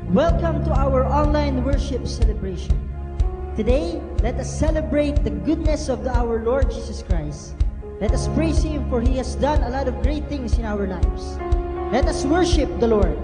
Welcome to our online worship celebration. Today, let us celebrate the goodness of our Lord Jesus Christ. Let us praise Him, for He has done a lot of great things in our lives. Let us worship the Lord.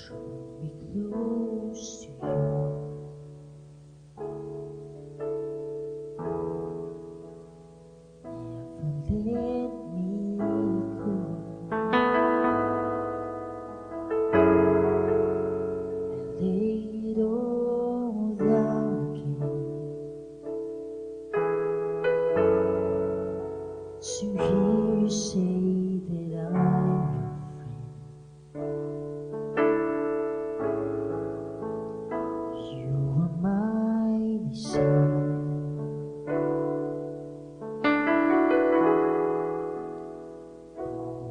Draw me close to you. Never let me go. I lay it all down again to hear you say that I'm your friend. You are my desire. No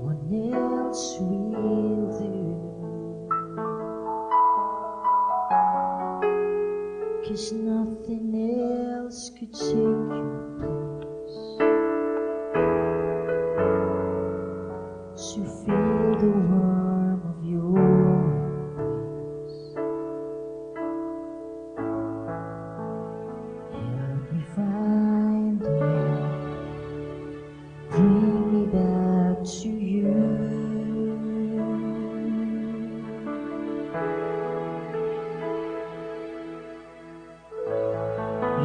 one else will do. 'Cause nothing else could take your place. To feel the warmth of your embrace. Help me find the way. Bring me back to you.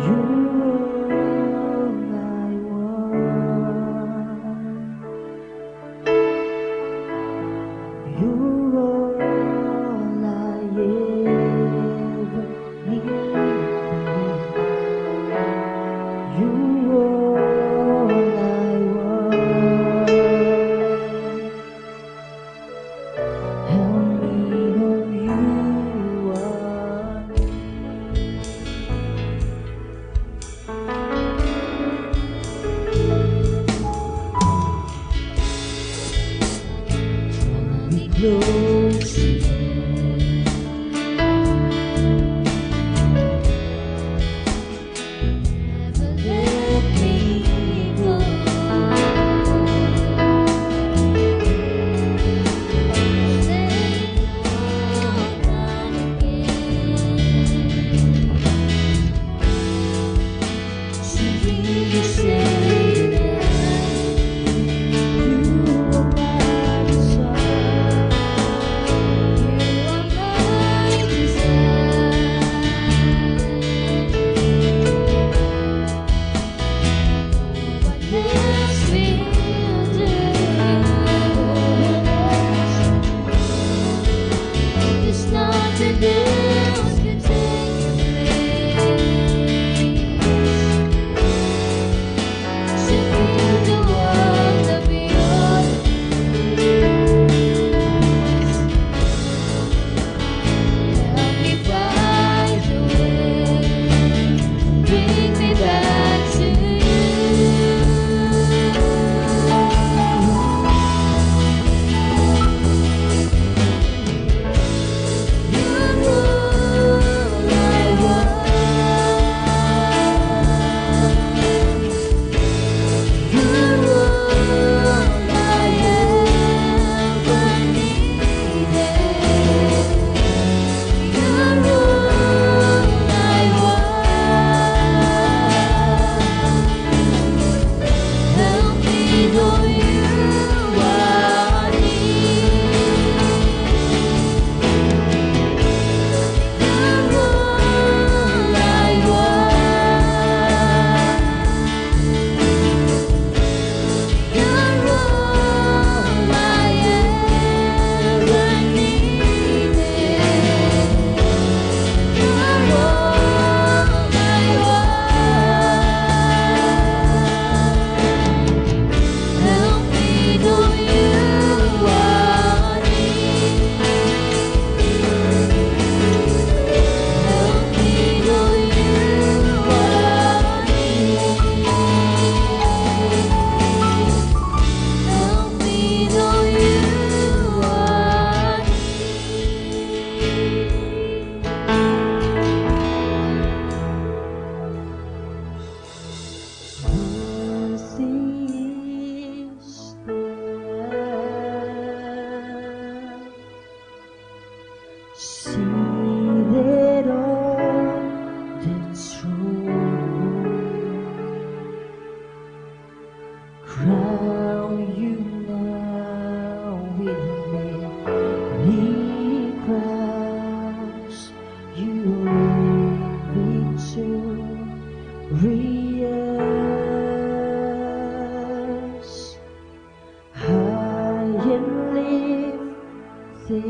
You're all I want. You're all I ever need. You're all I want. Help me know you are. Draw me close to you. Never let me go. To hear you say that you are my desire.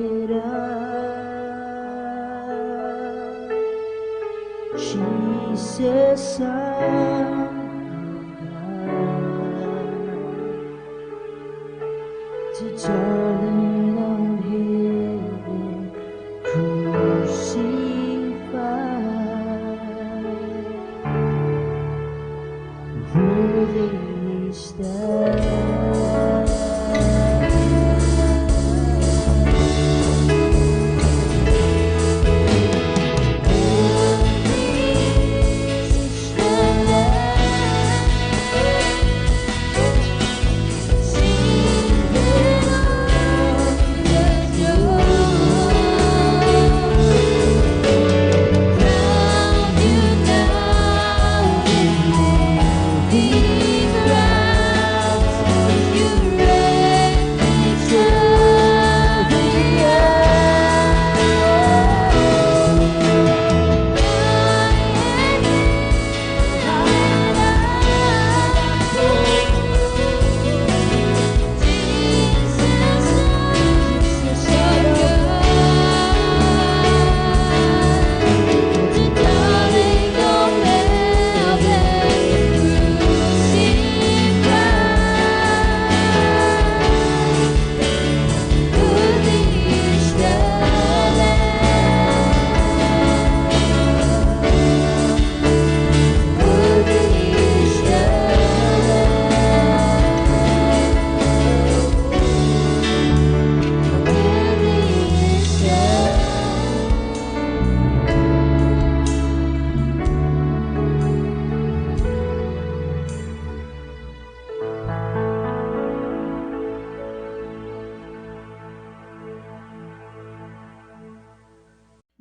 it up. Jesus, Son of God, to darling of heaven, crucified, worthy is thou.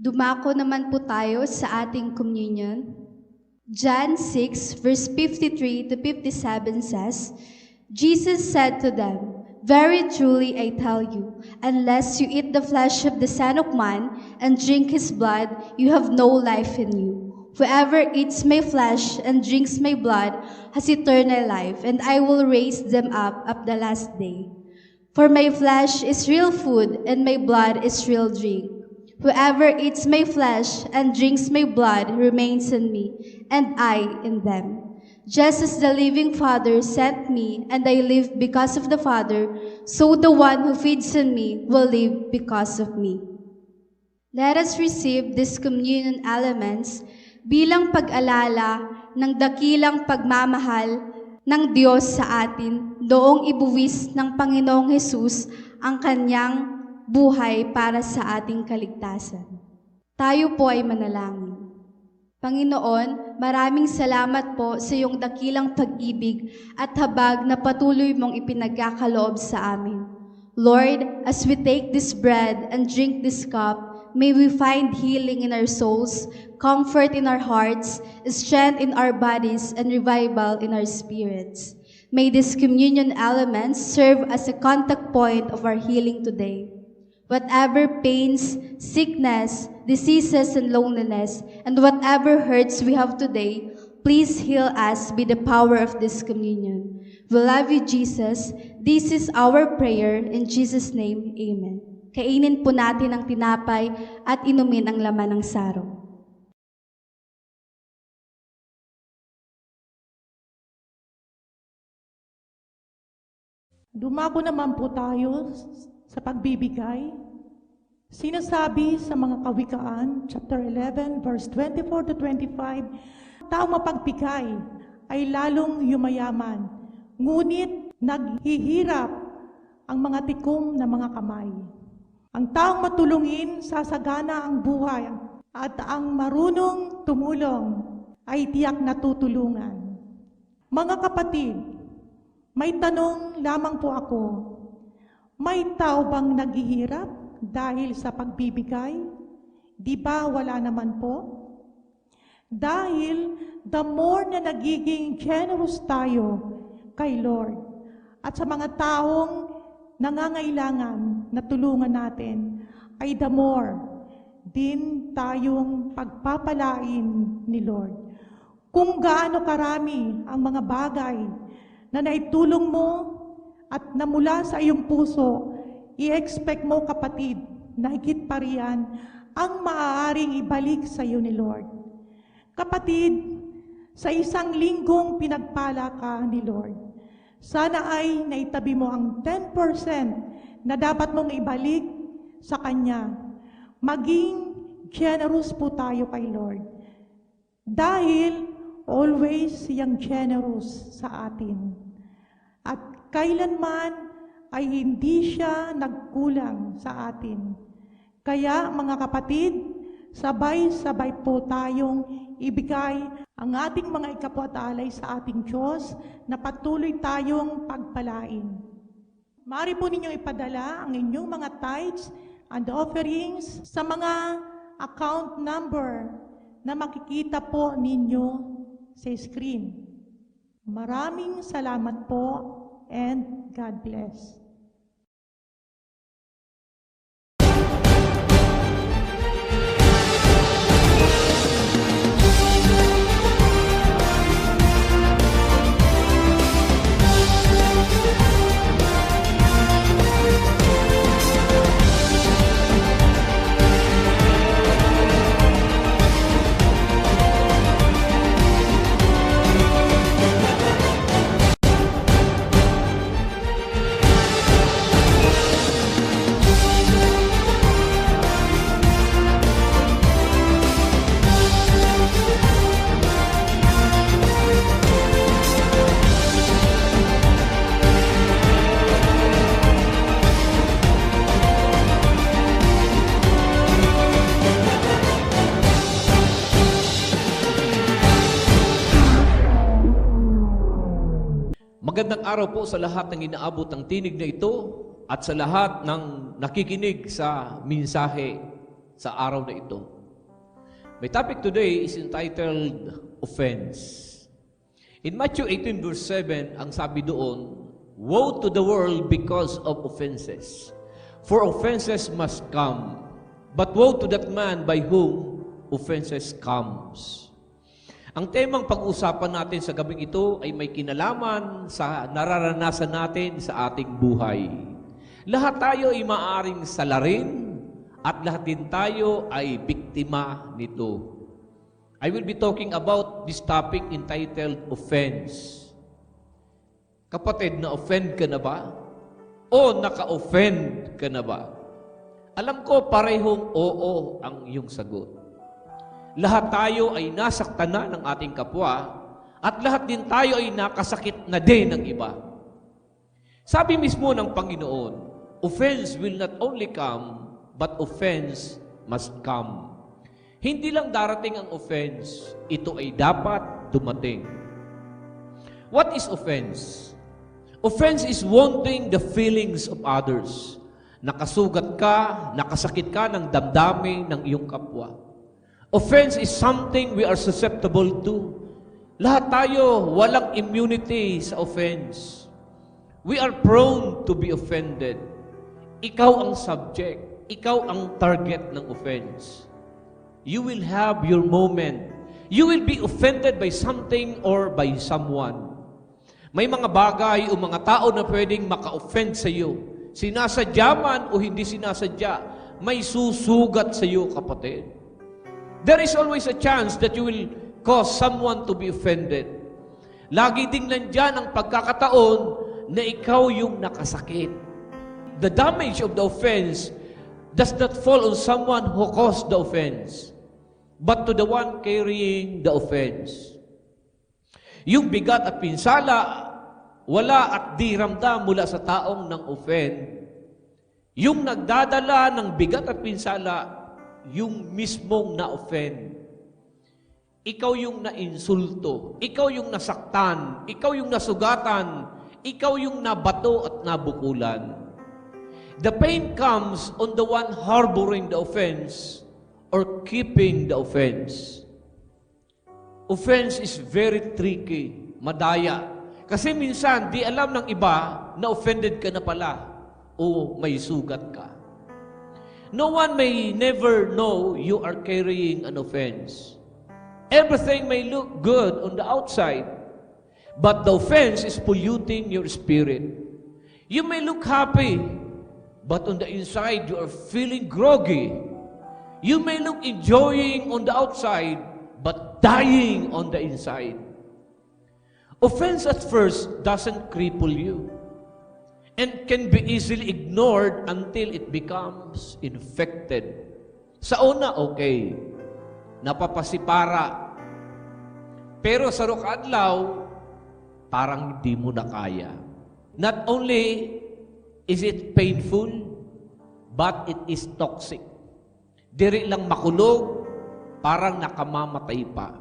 Dumako naman po tayo sa ating communion. John 6, verse 53 to 57 says, Jesus said to them, Very truly I tell you, unless you eat the flesh of the Son of Man and drink his blood, you have no life in you. Whoever eats my flesh and drinks my blood has eternal life, and I will raise them up at the last day. For my flesh is real food, and my blood is real drink. Whoever eats my flesh and drinks my blood remains in me, and I in them. Just as the living Father sent me, and I live because of the Father, so the one who feeds on me will live because of me. Let us receive these communion elements bilang pag-alala ng dakilang pagmamahal ng Diyos sa atin noong ibuwis ng Panginoong Hesus ang kanyang buhay para sa ating kaligtasan. Tayo po ay manalangin. Panginoon, maraming salamat po sa iyong dakilang pag-ibig at habag na patuloy mong ipinagkakaloob sa amin. Lord, as we take this bread and drink this cup, may we find healing in our souls, comfort in our hearts, strength in our bodies, and revival in our spirits. May these communion elements serve as a contact point of our healing today. Whatever pains, sickness, diseases, and loneliness, and whatever hurts we have today, please heal us by the power of this communion. We love you, Jesus. This is our prayer. In Jesus' name, amen. Kainin po natin ang tinapay at inumin ang laman ng sarong. Dumako naman po tayo sa pagbibigay. Sinasabi sa mga Kawikaan, chapter 11, verse 24 to 25, taong mapagbigay ay lalong yumayaman, ngunit naghihirap ang mga tikom na mga kamay. Ang taong matulungin, sasagana ang buhay, at ang marunong tumulong ay tiyak na tutulungan. Mga kapatid, may tanong lamang po ako. May tao bang naghihirap dahil sa pagbibigay? Di ba wala naman po? Dahil the more na nagiging generous tayo kay Lord at sa mga taong nangangailangan na tulungan natin, ay the more din tayong pagpapalain ni Lord. Kung gaano karami ang mga bagay na naitulong mo at namula sa iyong puso, i-expect mo, kapatid, na higit pa riyan ang maaaring ibalik sa iyo ni Lord. Kapatid, sa isang linggong pinagpala ka ni Lord, sana ay naitabi mo ang 10% na dapat mong ibalik sa Kanya. Maging generous po tayo kay Lord. Dahil always siyang generous sa atin. At kailanman ay hindi siya nagkulang sa atin. Kaya mga kapatid, sabay-sabay po tayong ibigay ang ating mga ikapag-alay sa ating Diyos na patuloy tayong pagpalain. Maaari po ninyong ipadala ang inyong mga tithes and offerings sa mga account number na makikita po ninyo sa screen. Maraming salamat po and God bless. Magandang araw po sa lahat ng inaabot ng tinig na ito at sa lahat ng nakikinig sa mensahe sa araw na ito. My topic today is entitled Offense. In Matthew 18 verse 7, ang sabi doon, "Woe to the world because of offenses, for offenses must come, but woe to that man by whom offenses comes." Ang temang pag-usapan natin sa gabing ito ay may kinalaman sa nararanasan natin sa ating buhay. Lahat tayo ay maaaring salarin at lahat din tayo ay biktima nito. I will be talking about this topic entitled offense. Kapatid, na-offend ka na ba? O naka-offend ka na ba? Alam ko parehong oo ang iyong sagot. Lahat tayo ay nasaktan na ng ating kapwa at lahat din tayo ay nakasakit na din ng iba. Sabi mismo ng Panginoon, offense will not only come, but offense must come. Hindi lang darating ang offense, ito ay dapat dumating. What is offense? Offense is wounding the feelings of others. Nakasugat ka, nakasakit ka ng damdamin ng iyong kapwa. Offense is something we are susceptible to. Lahat tayo walang immunity sa offense. We are prone to be offended. Ikaw ang subject. Ikaw ang target ng offense. You will have your moment. You will be offended by something or by someone. May mga bagay o mga tao na pwedeng maka-offend sa iyo. Sinasadya man o hindi sinasadya, may susugat sa iyo, kapatid. There is always a chance that you will cause someone to be offended. Lagi ding nandyan ang pagkakataon na ikaw yung nakasakit. The damage of the offense does not fall on someone who caused the offense, but to the one carrying the offense. Yung bigat at pinsala, wala at di ramdam mula sa taong nang offend. Yung nagdadala ng bigat at pinsala, yung mismong na-offend. Ikaw yung na-insulto. Ikaw yung nasaktan. Ikaw yung nasugatan. Ikaw yung nabato at nabukulan. The pain comes on the one harboring the offense or keeping the offense. Offense is very tricky, madaya. Kasi minsan, di alam ng iba na offended ka na pala o may sugat ka. No one may never know you are carrying an offense. Everything may look good on the outside, but the offense is polluting your spirit. You may look happy, but on the inside you are feeling groggy. You may look enjoying on the outside, but dying on the inside. Offense at first doesn't cripple you and can be easily ignored until it becomes infected. Sa una, okay. Napapasipara. Pero sa rukadlaw, parang hindi mo na kaya. Not only is it painful, but it is toxic. Diri lang makulog, parang nakamamatay pa.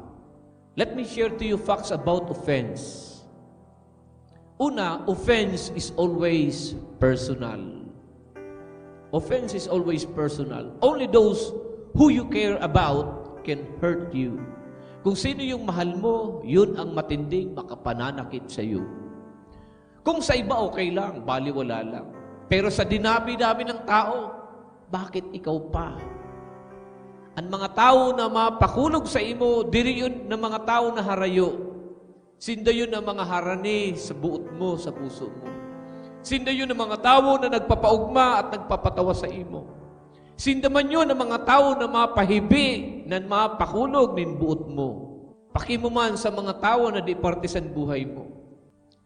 Let me share to you facts about offense. Una, offense is always personal. Offense is always personal. Only those who you care about can hurt you. Kung sino yung mahal mo, yun ang matinding makapananakit sa iyo. Kung sa iba, okay lang, baliwala lang. Pero sa dinabi-dami ng tao, bakit ikaw pa? Ang mga tao na mapakulog sa imo, diri yun ng mga tao na harayo. Sinda yun ang mga harani sa buot mo, sa puso mo. Sinda yun ang mga tao na nagpapaugma at nagpapatawa sa imo. Sinda man yun ang mga tao na mapahibi, na mapakulog nin buot mo. Pakimo man sa mga tao na di parte sa buhay mo.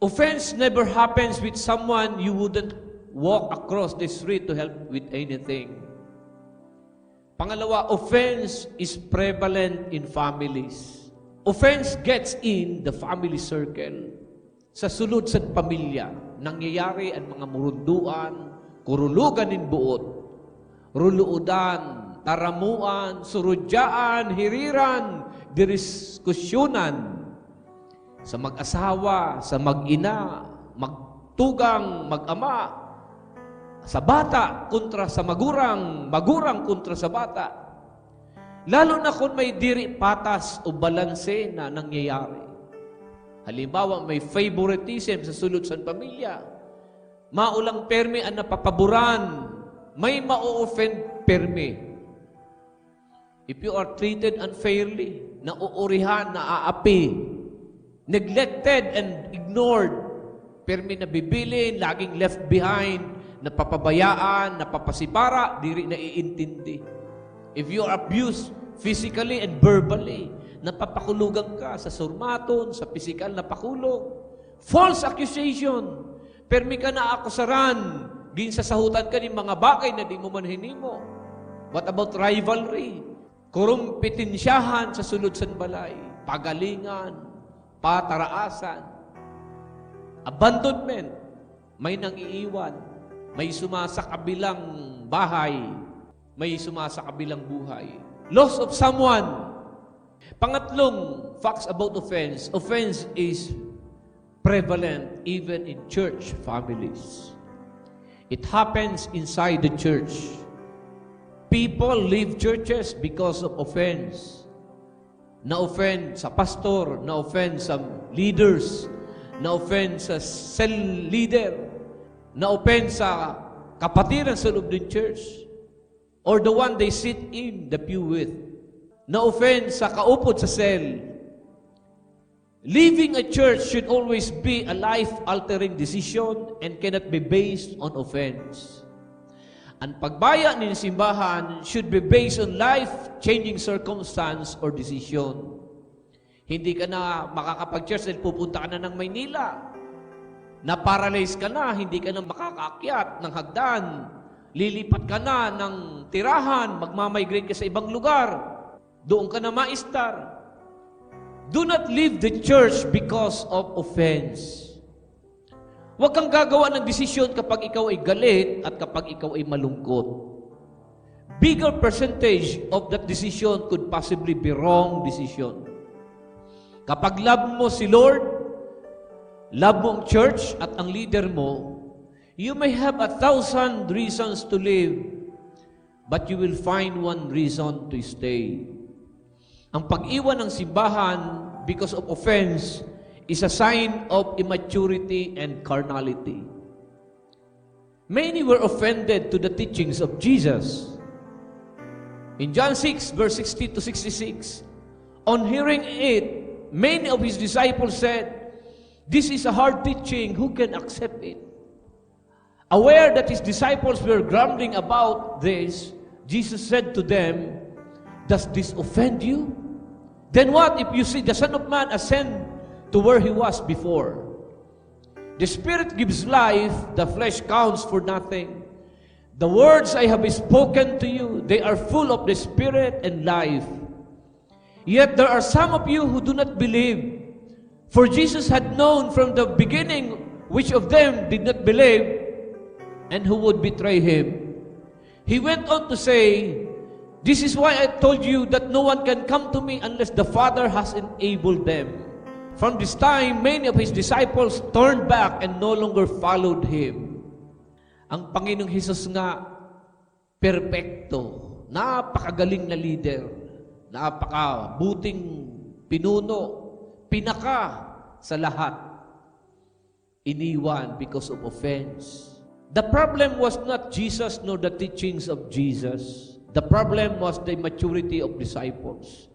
Offense never happens with someone you wouldn't walk across the street to help with anything. Pangalawa, offense is prevalent in families. Offense gets in the family circle. Sa sulod sa pamilya, nangyayari ang mga murunduan, kurulugan in buot, ruluudan, taramuan, surudyaan, hiriran, diriskusyonan, sa mag-asawa, sa mag-ina, magtugang, mag-ama, sa bata kontra sa magurang, magurang kontra sa bata. Lalo na kung may diri patas o balanse na nangyayari. Halimbawa, may favoritism sa sulod sa pamilya. Maulang permi ang napapaboran, may ma-offend permi. If you are treated unfairly, nauurihan, naaapi, neglected and ignored, permi na bibilin, laging left behind, napapabayaan, napapasipara, diri na iintindi. If you are abused physically and verbally, napapakulugan ka sa surmaton, sa physical na pakulog. False accusation. Permi ka na akusaran, ginsasahutan ka ng mga bagay na di mo manhinimo. What about rivalry? Kurumpitensyahan sa sulod sa balay, pagalingan, pataraasan, abandonment, may nang-iiwan, may sumasa-kabilang bahay, may sumasa-kabilang buhay. Loss of someone. Pangatlong facts about offense. Offense is prevalent even in church families. It happens inside the church. People leave churches because of offense. Na-offend sa pastor, na-offend sa leaders, na-offend sa cell leader, na-offend sa kapatiran sa loob ng church, or the one they sit in the pew with, na-offend sa kaupod sa cell. Leaving a church should always be a life-altering decision and cannot be based on offense. Ang pagbaya ng simbahan should be based on life-changing circumstance or decision. Hindi ka na makakapag-church dahil pupunta ka na ng Maynila. Na-paralyze ka na, hindi ka na makakaakyat ng hagdan. Lilipat ka na ng tirahan, magmamigrate ka sa ibang lugar. Doon ka na maistar. Do not leave the church because of offense. Huwag kang gagawa ng desisyon kapag ikaw ay galit at kapag ikaw ay malungkot. Bigger percentage of that decision could possibly be wrong decision. Kapag love mo si Lord, love mo ang church at ang leader mo, you may have 1,000 reasons to live, but you will find one reason to stay. Ang pag-iwan ng simbahan because of offense is a sign of immaturity and carnality. Many were offended to the teachings of Jesus. In John 6, verse 60 to 66, on hearing it, many of his disciples said, "This is a hard teaching, who can accept it?" Aware that his disciples were grumbling about this, Jesus said to them, "Does this offend you? Then what if you see the Son of Man ascend to where he was before? The Spirit gives life, the flesh counts for nothing. The words I have spoken to you, they are full of the Spirit and life. Yet there are some of you who do not believe." For Jesus had known from the beginning which of them did not believe and who would betray him. He went on to say, "This is why I told you that no one can come to me unless the Father has enabled them." From this time, many of his disciples turned back and no longer followed him. Ang Panginoong Hesus nga, perpekto, napakagaling na leader, napakabuting pinuno, pinaka sa lahat, iniwan because of offense. The problem was not Jesus nor the teachings of Jesus. The problem was the maturity of disciples.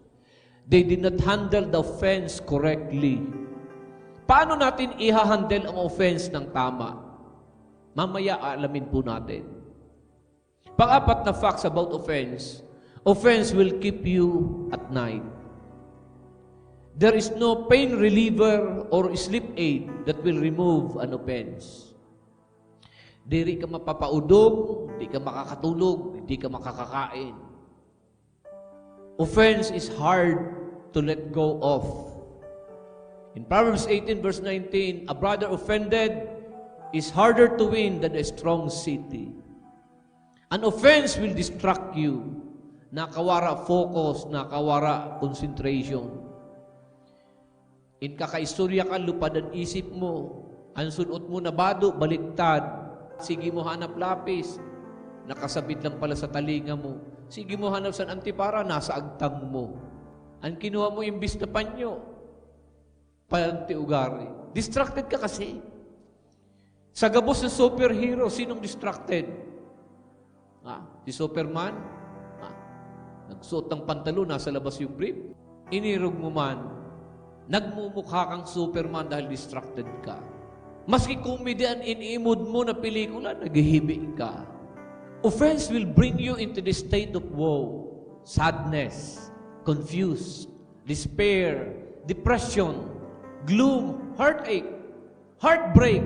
They did not handle the offense correctly. Paano natin i-handle ang offense ng tama? Mamaya alamin po natin. Pang-apat na facts about offense. Offense will keep you at night. There is no pain reliever or sleep aid that will remove an offense. Diri ka mapapaudog, di ka makakatulog, di ka makakakain. Offense is hard to let go of. In Proverbs 18 verse 19, a brother offended is harder to win than a strong city. An offense will distract you. Nakawara focus, nakawara concentration. In kakaistorya ka, lupad ang isip mo. Ang sunod mo na bado, baliktad. Sige mo hanap lapis, nakasabit lang pala sa talinga mo. Sige mo hanap sa antipara, nasa agtang mo. Ang kinuha mo imbis na panyo, pantiugari. Distracted ka kasi. Sa gabos ng superhero, sinong distracted? Si Superman? Nagsuot ng pantalo, nasa labas yung brief. Inirog mo man, nagmumukha kang Superman dahil distracted ka. Maski comedy ang iniimod mo na pelikula, naghihibi ka. Offense will bring you into the state of woe, sadness, confused, despair, depression, gloom, heartache, heartbreak,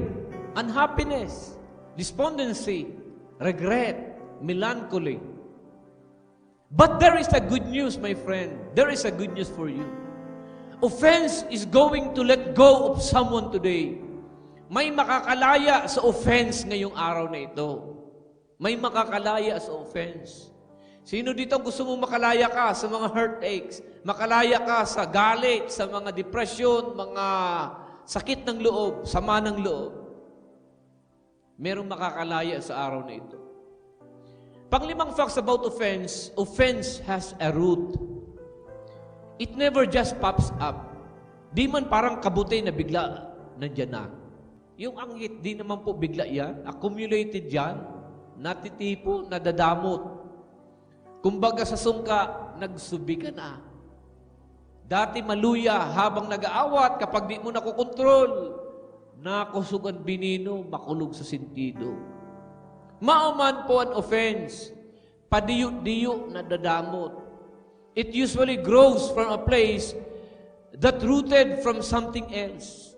unhappiness, despondency, regret, melancholy. But there is a good news, my friend. There is a good news for you. Offense is going to let go of someone today. May makakalaya sa offense ngayong araw na ito. May makakalaya sa offense. Sino dito gusto mong makalaya ka sa mga heartaches? Makalaya ka sa galit, sa mga depression, mga sakit ng loob, sama ng loob. Merong makakalaya sa araw na ito. Panglimang facts about offense, offense has a root. It never just pops up. Di man parang kabuti na bigla nandyan na. Yung anghit, di naman po bigla yan. Accumulated yan. Natitipo, nadadamot. Kumbaga sa sungka, nagsubi ka na. Dati maluya, habang nag-aawat, kapag di mo nakukontrol, nakusugan binino, makulog sa sentido. Mauman po an offense, padiyo-diyo, nadadamot. It usually grows from a place that rooted from something else.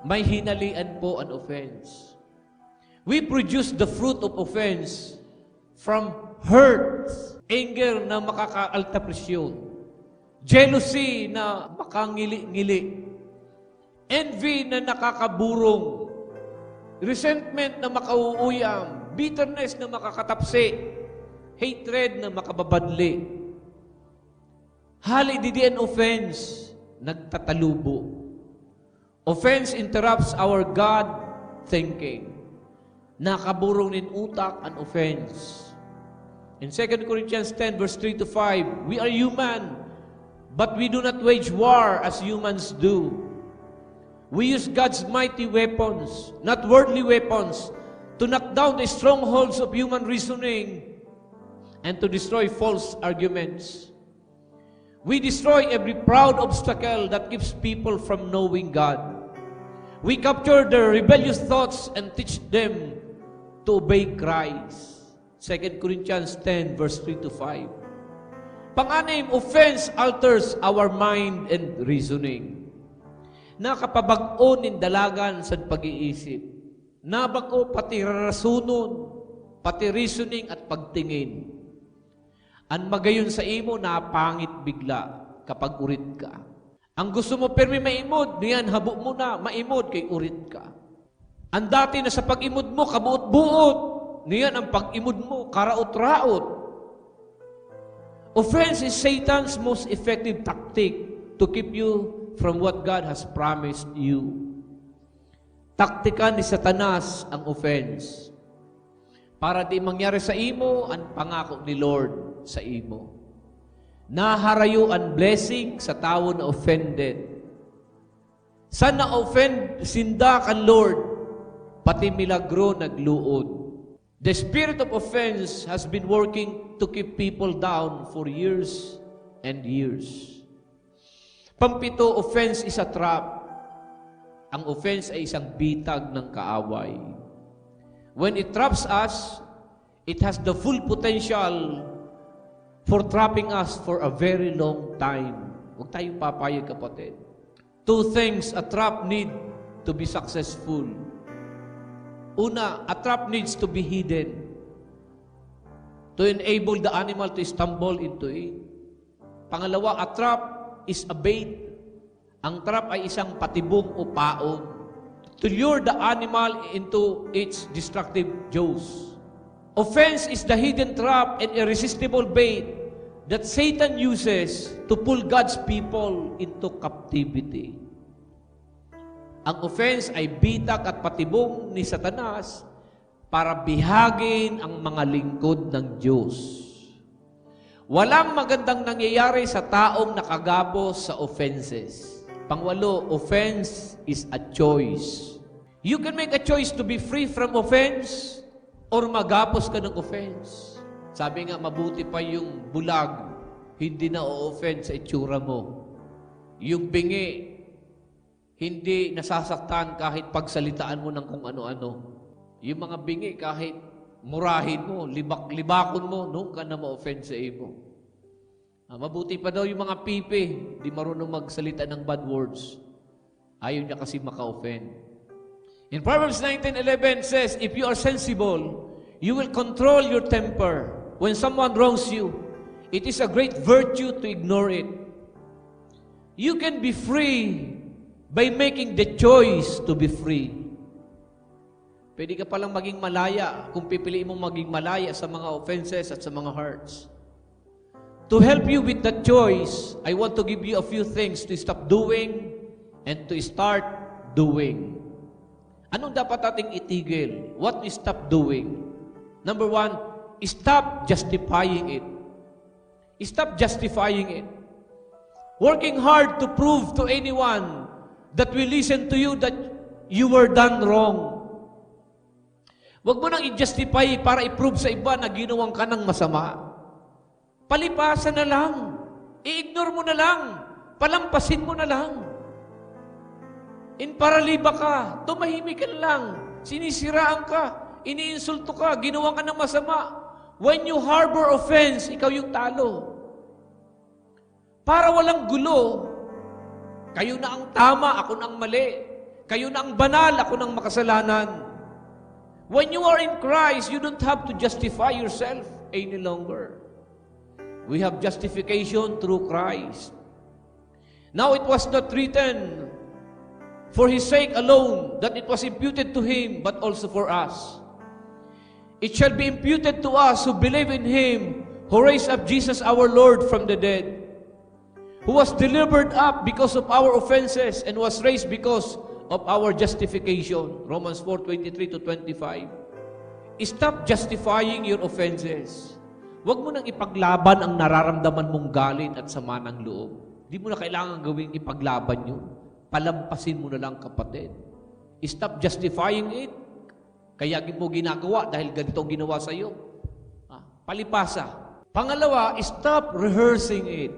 May hinalian po an offense. We produce the fruit of offense from hurt, anger na makakaalta presyon, jealousy na makangili-ngili, envy na nakakaburong, resentment na makauuyam, bitterness na makakatapsi, hatred na makababadli. Halididian offense, nagtatalubo. Offense interrupts our God thinking. Nakaburong nin utak ang offense. In 2 Corinthians 10 verse 3 to 5, we are human, but we do not wage war as humans do. We use God's mighty weapons, not worldly weapons, to knock down the strongholds of human reasoning and to destroy false arguments. We destroy every proud obstacle that keeps people from knowing God. We capture their rebellious thoughts and teach them to obey Christ. 2 Corinthians 10 verse 3 to 5. Pang-anim, offense alters our mind and reasoning. Nakapabag-o nin dalagan sa pag-iisip. Nabako pati rarasunon, pati reasoning at pagtingin. Ang magayon sa imo, napangit bigla kapag urit ka. Ang gusto mo permi maimod, niyan habo mo na, maimod kay urit ka. Ang dati na sa pag-imod mo, kabuot-buot, niyan ang pag-imod mo, karaot-raot. Offense is Satan's most effective tactic to keep you from what God has promised you. Taktika ni Satanas ang offense. Para di mangyari sa imo ang pangako ni Lord sa imo. Naharayo ang blessing sa tao na offended. Sa na-offend sinda kan Lord, pati milagro nagluod. The spirit of offense has been working to keep people down for years and years. Pampito, offense is a trap. Ang offense ay isang bitag ng kaaway. When it traps us, it has the full potential for trapping us for a very long time. Huwag tayong papayag, kapatid. Two things a trap need to be successful. Una, a trap needs to be hidden to enable the animal to stumble into it. Pangalawa, a trap is a bait. Ang trap ay isang patibong o paon to lure the animal into its destructive jaws. Offense is the hidden trap and irresistible bait that Satan uses to pull God's people into captivity. Ang offense ay bitag at patibong ni Satanas para bihagin ang mga lingkod ng Diyos. Walang magandang nangyayari sa taong nakagapos sa offenses. Pangwalo, offense is a choice. You can make a choice to be free from offense or magapos ka ng offense. Sabi nga, mabuti pa yung bulag, hindi na o-offend sa itsura mo. Yung bingi, hindi nasasaktan kahit pagsalitaan mo ng kung ano-ano. Yung mga bingi, kahit murahin mo, libakon mo, nung ka na ma-offend sa imo. Mabuti pa daw yung mga pipi, di marunong magsalita ng bad words. Ayaw niya kasi maka-offend. In Proverbs 19:11 says, if you are sensible, you will control your temper. When someone wrongs you, it is a great virtue to ignore it. You can be free by making the choice to be free. Pwede ka palang maging malaya kung pipiliin mong maging malaya sa mga offenses at sa mga hurts. To help you with that choice, I want to give you a few things to stop doing and to start doing. Anong dapat ating itigil? What we stop doing? Number one, stop justifying it. Stop justifying it. Working hard to prove to anyone that will listen to you that you were done wrong. Huwag mo nang i-justify para i-prove sa iba na ginawang ka ng masama. Palipasan na lang. I-ignore mo na lang. Palampasin mo na lang. In paraliba ka, tumahimik ka na lang. Sinisiraan ka, iniinsulto ka, ginawang ka ng masama. When you harbor offense, ikaw yung talo. Para walang gulo, kayo na ang tama, ako na ang mali. Kayo na ang banal, ako na ang makasalanan. When you are in Christ, you don't have to justify yourself any longer. We have justification through Christ. Now it was not written for His sake alone that it was imputed to Him, but also for us. It shall be imputed to us who believe in Him, who raised up Jesus our Lord from the dead, who was delivered up because of our offenses and was raised because of our justification. Romans 4:23 to 25. Stop justifying your offenses. Huwag mo nang ipaglaban ang nararamdaman mong galit at sama ng loob. Di mo na kailangan gawing ipaglaban yun. Palampasin mo na lang, kapatid. Stop justifying it. Kaya mo ginagawa dahil ganito ang ginawa sa iyo. Palipasa. Pangalawa, stop rehearsing it.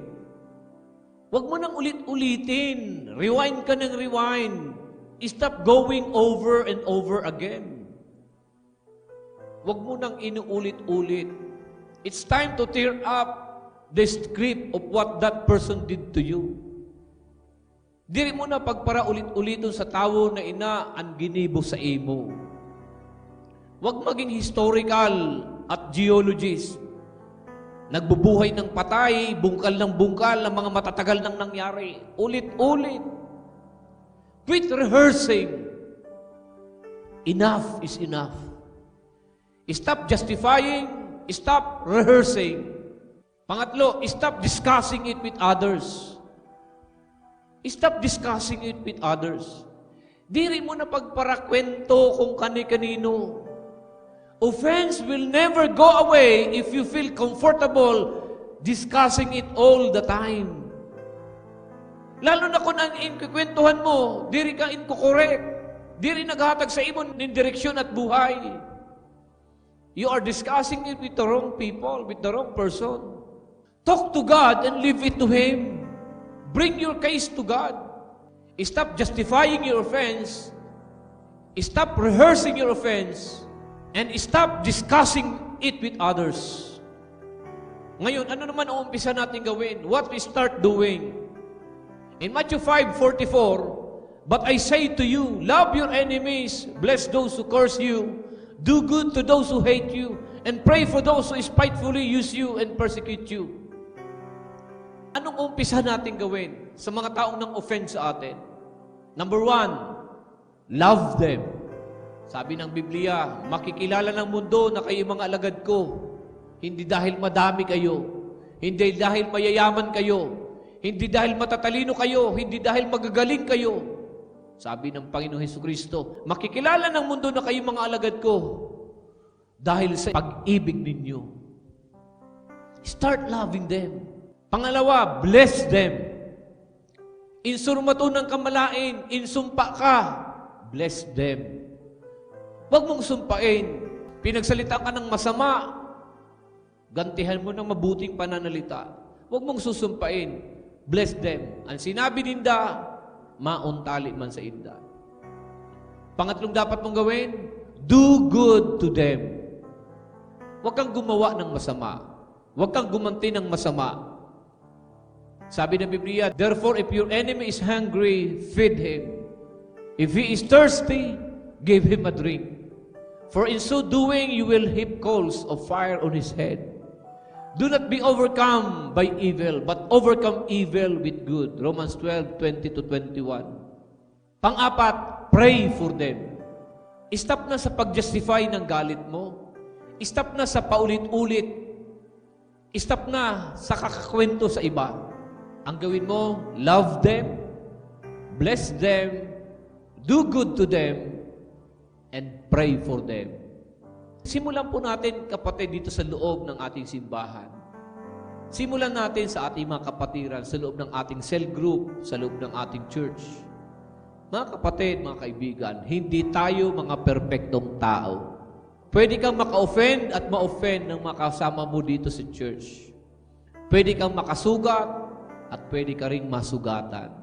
Huwag mo nang ulit-ulitin. Rewind ka ng rewind. Stop going over and over again. Huwag mo nang inuulit-ulit. It's time to tear up the script of what that person did to you. Diri mo na pagpara ulit-uliton sa tawo na ina ang ginibo sa imo. Huwag maging historical at geologist. Nagbubuhay ng patay, bungkal ng mga matatagal nang nangyari. Ulit-ulit. Quit rehearsing. Enough is enough. Stop justifying, stop rehearsing. Pangatlo, stop discussing it with others. Stop discussing it with others. Diri mo na pagparakwento kung kani-kanino. Offense will never go away if you feel comfortable discussing it all the time. Lalo na kung ang inkukwentuhan mo, diri ka inkukorek. Diri naghatag sa imo ng direksyon at buhay. You are discussing it with the wrong people, with the wrong person. Talk to God and leave it to Him. Bring your case to God. Stop justifying your offense. Stop rehearsing your offense. And stop discussing it with others. Ngayon, ano naman ang umpisa natin gawin? What we start doing? In Matthew 5:44, but I say to you, love your enemies, bless those who curse you, do good to those who hate you, and pray for those who spitefully use you and persecute you. Anong umpisa natin gawin sa mga taong nang offend sa atin? Number 1, love them. Sabi ng Biblia, makikilala ng mundo na kayo mga alagad ko, hindi dahil madami kayo, hindi dahil mayayaman kayo, hindi dahil matatalino kayo, hindi dahil magagaling kayo. Sabi ng Panginoong Hesukristo, makikilala ng mundo na kayo mga alagad ko dahil sa pag-ibig ninyo. Start loving them. Pangalawa, bless them. Insurmato ng kamalain, insumpa ka, bless them. Huwag mong sumpain. Pinagsalita ka ng masama, gantihan mo ng mabuting pananalita. Huwag mong susumpain. Bless them. Ang sinabi ninda, mauntali man sa inda. Pangatlong dapat mong gawin, do good to them. Huwag kang gumawa ng masama. Huwag kang gumanti ng masama. Sabi ng Biblia, therefore, if your enemy is hungry, feed him. If he is thirsty, give him a drink. For in so doing, you will heap coals of fire on his head. Do not be overcome by evil, but overcome evil with good. Romans 12:20-21. Pang-apat, pray for them. Stop na sa pag-justify ng galit mo. Stop na sa paulit-ulit. Stop na sa kakakwento sa iba. Ang gawin mo, love them, bless them, do good to them, and pray for them. Simulan po natin, kapatid, dito sa loob ng ating simbahan. Simulan natin sa ating mga kapatiran, sa loob ng ating cell group, sa loob ng ating church. Mga kapatid, mga kaibigan, hindi tayo mga perpektong tao. Pwede kang maka-offend at ma-offend ng mga kasama mo dito sa church. Pwede kang makasugat at pwede ka ring masugatan.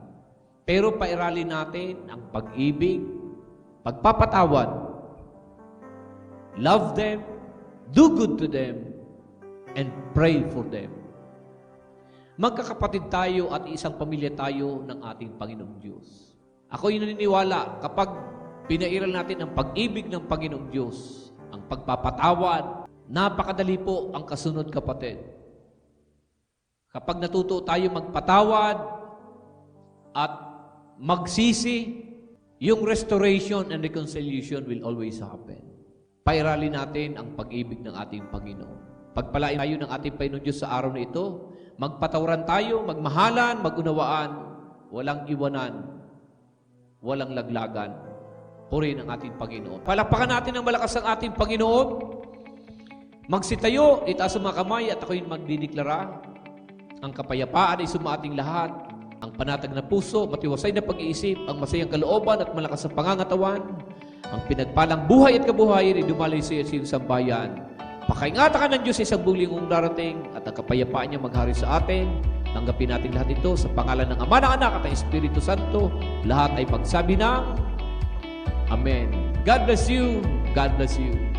Pero pairalin natin ang pag-ibig, pagpapatawad, love them, do good to them, and pray for them. Magkakapatid tayo at isang pamilya tayo ng ating Panginoong Diyos. Ako'y naniniwala kapag pinairal natin ang pag-ibig ng Panginoong Diyos, ang pagpapatawad, napakadali po ang kasunod, kapatid. Kapag natuto tayo magpatawad at magsisi, yung restoration and reconciliation will always happen. Pairalin natin ang pag-ibig ng ating Panginoon. Pagpalain tayo ng ating Panginoon Diyos sa araw na ito. Magpatawaran tayo, magmahalan, magunawaan, walang iwanan, walang laglagan. Purihin ang ating Panginoon. Palakpakan natin ng malakas ang ating Panginoon. Magsitayo, itaas ang mga kamay at ako'y magdideklara. Ang kapayapaan ay sumaating lahat. Ang panatag na puso, matiwasay na pag-iisip, ang masayang kalooban at malakas na pangangatawan, ang pinagpalang buhay at kabuhayan ay dumalay sa iyong sambayan. Pakaingatan ka ng Diyos sa isang buong linggong darating at ang kapayapaan niya maghari sa atin. Tanggapin natin lahat ito sa pangalan ng Ama, ng Anak at ng Espiritu Santo. Lahat ay magsabi ng Amen. God bless you. God bless you.